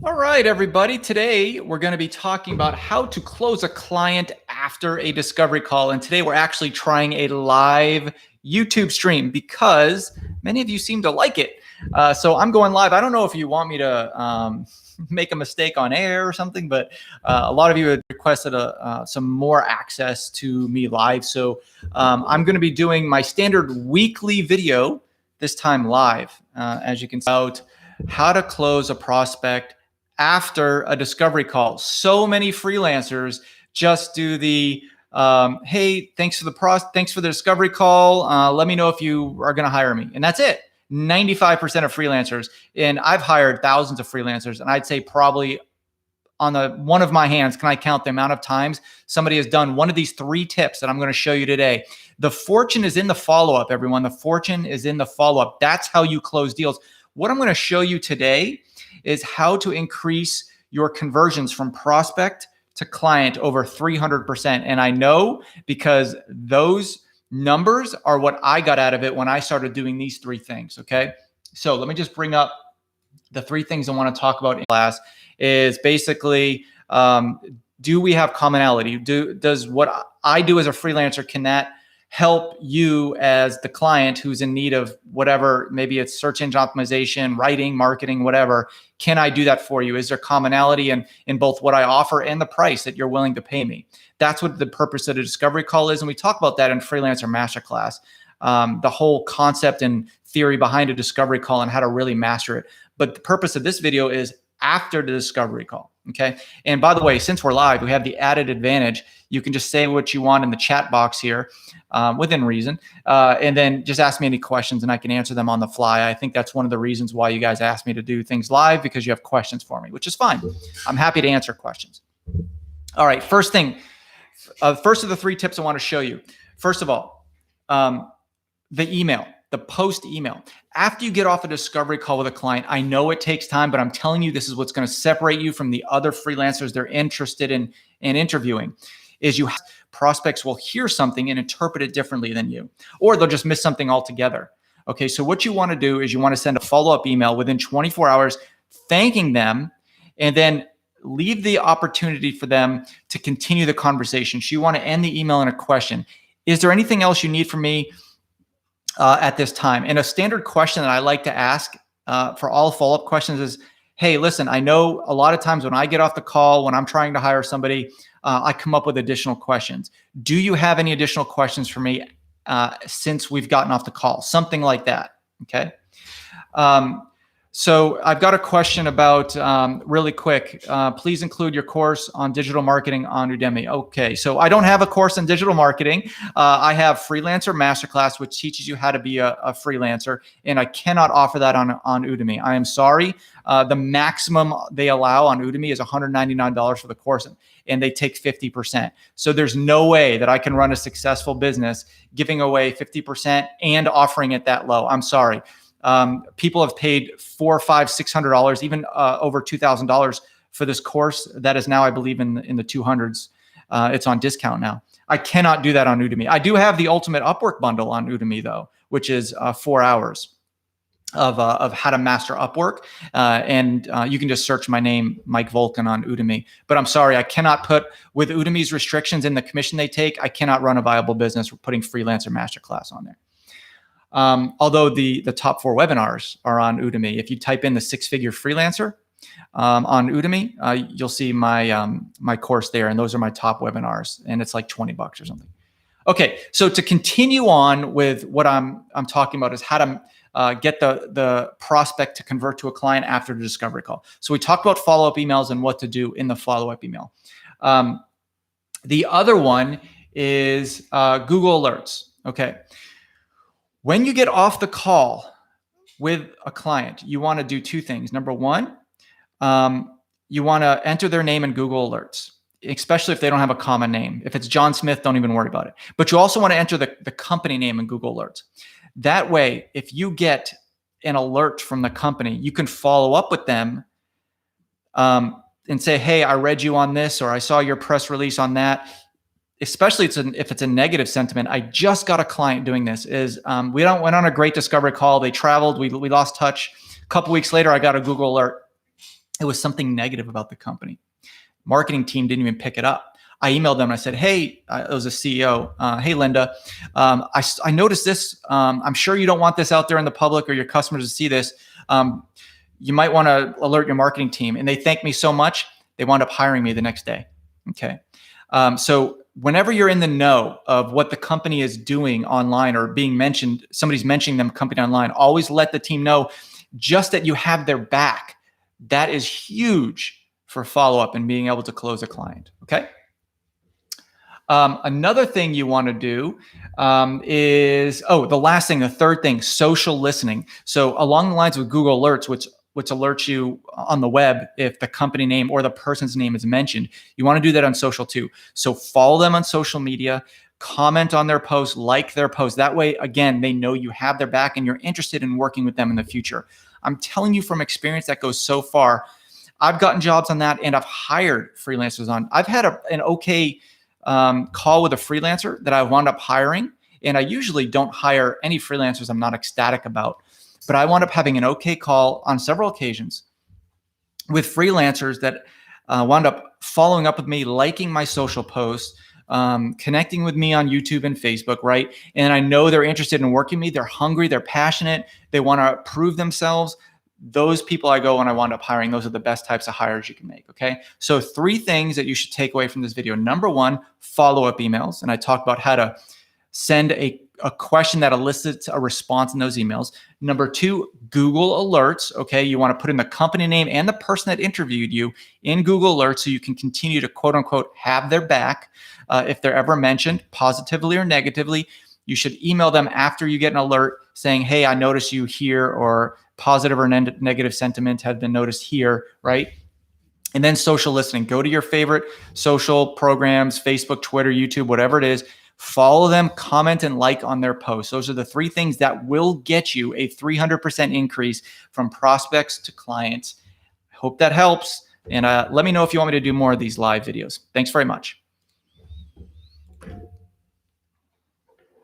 All right, everybody. Today, we're going to be talking about how to close a client after a discovery call. And today, we're actually trying a live YouTube stream because many of you seem to like it. So I'm going live. I don't know if you want me to make a mistake on air or something, but a lot of you had requested some more access to me live. So I'm going to be doing my standard weekly video, this time live, as you can see, about how to close a prospect after a discovery call. So many freelancers just do the hey, thanks for the discovery call. Let me know if you are going to hire me, and that's it. 95% of freelancers, and I've hired thousands of freelancers, and I'd say probably on one of my hands can I count the amount of times somebody has done one of these 3 tips that I'm going to show you today. The fortune is in the follow-up, everyone. The fortune is in the follow-up. That's how you close deals. What I'm going to show you today is how to increase your conversions from prospect to client over 300%. And I know because those numbers are what I got out of it when I started doing these 3 things, okay? So let me just bring up the 3 things I want to talk about in class is basically, do we have commonality? Does what I do as a freelancer, can that help you as the client who's in need of whatever, maybe it's search engine optimization, writing, marketing, whatever? Can I do that for you? Is there commonality in both what I offer and the price that you're willing to pay me? That's what the purpose of the discovery call is. And we talk about that in Freelancer Masterclass, the whole concept and theory behind a discovery call and how to really master it. But the purpose of this video is after the discovery call, okay? And by the way, since we're live, we have the added advantage. You can just say what you want in the chat box here, within reason, and then just ask me any questions and I can answer them on the fly. I think that's one of the reasons why you guys asked me to do things live, because you have questions for me, which is fine. I'm happy to answer questions. All right, first thing, first of the 3 tips I want to show you. First of all, the email. The post email. After you get off a discovery call with a client, I know it takes time, but I'm telling you, this is what's going to separate you from the other freelancers they're interested in interviewing, is prospects will hear something and interpret it differently than you, or they'll just miss something altogether. Okay, so what you want to do is you want to send a follow-up email within 24 hours, thanking them, and then leave the opportunity for them to continue the conversation. So you want to end the email in a question. Is there anything else you need from me at this time? And a standard question that I like to ask for all follow-up questions is, hey, listen, I know a lot of times when I get off the call, when I'm trying to hire somebody, I come up with additional questions. Do you have any additional questions for me since we've gotten off the call? Something like that, okay? So I've got a question about, really quick, please include your course on digital marketing on Udemy. Okay, so I don't have a course on digital marketing. I have Freelancer Masterclass, which teaches you how to be a freelancer, and I cannot offer that on Udemy. I am sorry. The maximum they allow on Udemy is $199 for the course, and they take 50%. So there's no way that I can run a successful business giving away 50% and offering it that low. I'm sorry. People have paid $400, $500, $600, even over $2,000 for this course. That is now, I believe, in the 200s. It's on discount now. I cannot do that on Udemy. I do have the Ultimate Upwork bundle on Udemy though, which is 4 hours of how to master Upwork. And you can just search my name, Mike Volkin, on Udemy. But I'm sorry, I cannot put, with Udemy's restrictions and the commission they take, I cannot run a viable business putting Freelancer Masterclass on there. Although the top 4 webinars are on Udemy. If you type in the 6-figure freelancer on Udemy, you'll see my my course there, and those are my top webinars, and it's like $20 or something. Okay, so to continue on with what I'm talking about is how to get the prospect to convert to a client after the discovery call. So we talked about follow-up emails and what to do in the follow-up email. The other one is Google Alerts. Okay. When you get off the call with a client, you want to do 2 things. Number 1, you want to enter their name in Google Alerts, especially if they don't have a common name. If it's John Smith, don't even worry about it. But you also want to enter the company name in Google Alerts. That way, if you get an alert from the company, you can follow up with them and say, hey, I read you on this, or I saw your press release on that. Especially if it's a negative sentiment. I just got a client doing this, is went on a great discovery call. They traveled, we lost touch. A couple weeks later, I got a Google alert. it was something negative about the company. Marketing team didn't even pick it up. I emailed them and I said, hey, it was a CEO. Hey, Linda, I noticed this. I'm sure you don't want this out there in the public or your customers to see this. You might want to alert your marketing team. And they thanked me so much, they wound up hiring me the next day. Okay. So whenever you're in the know of what the company is doing online or being mentioned, somebody's mentioning them company online, always let the team know just that you have their back. That is huge for follow-up and being able to close a client. Okay. Another thing you want to do is, the last thing, the third thing, social listening. So along the lines with Google Alerts, which alerts you on the web if the company name or the person's name is mentioned, you want to do that on social too. So follow them on social media, comment on their posts, like their posts. That way, again, they know you have their back and you're interested in working with them in the future. I'm telling you from experience that goes so far. I've gotten jobs on that and I've hired freelancers on. I've had an okay call with a freelancer that I wound up hiring. And I usually don't hire any freelancers I'm not ecstatic about, but I wound up having an okay call on several occasions with freelancers that wound up following up with me, liking my social posts, connecting with me on YouTube and Facebook, right? And I know they're interested in working with me. They're hungry, they're passionate, they want to prove themselves. Those people I go and I wound up hiring. Those are the best types of hires you can make, okay? So 3 things that you should take away from this video. Number 1, follow-up emails. And I talked about how to send a question that elicits a response in those emails. Number 2, Google Alerts, okay? You want to put in the company name and the person that interviewed you in Google Alerts so you can continue to quote unquote have their back. If they're ever mentioned positively or negatively, you should email them after you get an alert saying, hey, I noticed you here, or positive or negative sentiment have been noticed here, right? And then social listening. Go to your favorite social programs, Facebook, Twitter, YouTube, whatever it is. Follow them, comment, and like on their posts. Those are the 3 things that will get you a 300% increase from prospects to clients. I hope that helps. And let me know if you want me to do more of these live videos. Thanks very much.